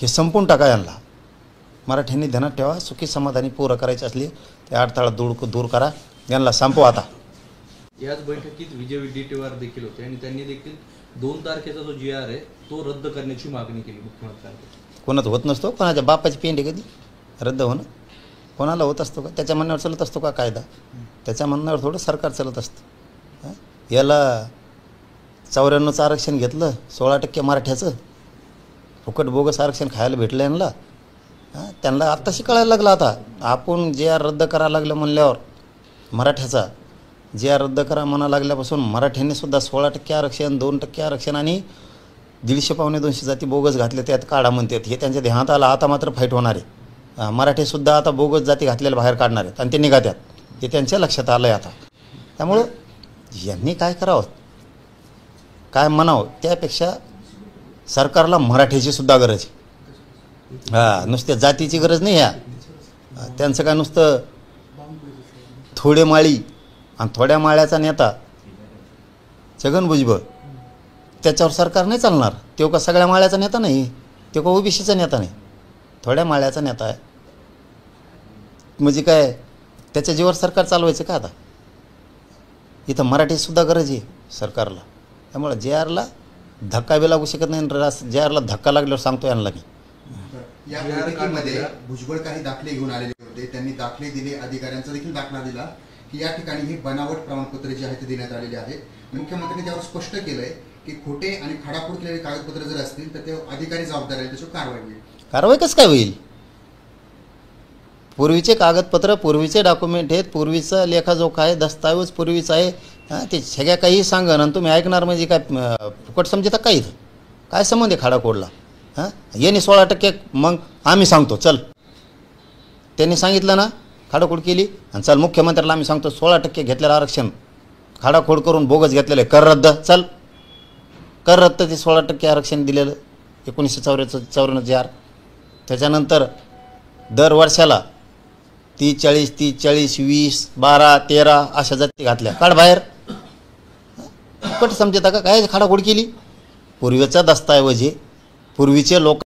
हे संपून टाका यांना। मराठ्यांनी ध्यानात ठेवा, सुखी समाधानी पूर्ण करायची असली ते अडथळा दूर करा, यांना संपवा आता। याच बैठकीत विजय विडेट्टीवार देखील होते आणि त्यांनी देखील 2 तारखेचा जो GR आहे तो रद्द करण्याची मागणी केली मुख्यमंत्र्यांकडे। कोणाचं होत नसतो, कोणाच्या बापाची पेंडी कधी रद्द होणं कोणाला होत असतो का? त्याच्या म्हणण्यावर चालत असतो का कायदा? त्याच्या म्हणण्यावर थोडं सरकार चालत असतं। याला 94चं आरक्षण घेतलं, 16% मराठ्याचं फुकट बोगस आरक्षण खायला भेटलं यांना। त्यांना आत्ताशी कळायला लागलं आता आपण GR रद्द करायला लागलं म्हणल्यावर, मराठ्याचा GR रद्द करा म्हणा लागल्यापासून मराठ्यांनी सुद्धा 16% आरक्षण, 2% आरक्षण आणि 150 पावणे 200 जाती बोगस घातले त्यात काढा म्हणतात। हे त्यांच्या ध्यानात आलं। आता मात्र फाईट होणार आहे। मराठीसुद्धा आता बोगस जाती घातलेल्या बाहेर काढणार आहेत आणि ते निघात्यात, हे त्यांच्या लक्षात आलं आहे आता। त्यामुळं यांनी काय करावं, काय म्हणावं, त्यापेक्षा सरकारला मराठीची सुद्धा गरज आहे। नुसत्या जातीची गरज नाही ह्या। त्यांचं काय नुसतं थोडे माळी आणि थोड्या माळ्याचा नेता छगन भुजबळ, त्याच्यावर सरकार नाही चालणार। तो का सगळ्या माळ्याचा नेता नाही, तो का ओबीसीचा नेता नाही, थोड्या माळ्याचा नेता आहे। म्हणजे काय त्याच्या जीवावर सरकार चालवायचं का? आता इथं मराठीसुद्धा गरज आहे सरकारला। त्यामुळे GRला धक्का बी लागू शकत नाही। GRला धक्का लागल्यावर सांगतो यांना मी। या बैठकीमध्ये भुजबळ काही दाखले घेऊन आलेले होते, त्यांनी दाखले दिले, अधिकाऱ्यांचा देखील दाखला दिला की या ठिकाणी हे बनावट प्रमाणपत्र जे आहे ते देण्यात आलेले आहे। मुख्यमंत्र्यांनी त्यावर स्पष्ट केलंय की खोटे आणि खाडाखोड केलेले कागदपत्र जर असतील तर ते अधिकारी जबाबदार आहेत, त्याच्यावर कारवाई होईल। कारवाई कसं काय होईल? पूर्वीचे कागदपत्र, पूर्वीचे डॉक्युमेंट आहेत, पूर्वीचा लेखाजोखा आहे, दस्तावेज पूर्वीचा आहे। ते सगळ्या काही सांगा आणि तुम्ही ऐकणार म्हणजे काय फुकट समजता काय? इथं काय संबंध आहे खाडाखोडला? यांनी 16%, मग आम्ही सांगतो चल, त्यांनी सांगितलं ना खाडाखोड केली आणि चल मुख्यमंत्र्याला आम्ही सांगतो 16% घेतलेलं आरक्षण खाडाखोड करून बोगस घेतलेलं कर रद्द, चल कर रद्द। ते 16% आरक्षण दिलेलं 1994 GR। त्याच्यानंतर दर वर्षाला 30-40, 30-40, 20, 12, 13 अशा जाती घातल्या, काढ बाहेर। फुकट समजता का? काय खाडाखोड केली? पूर्वीचा दस्तावेज आहे, पूर्वीचे लोक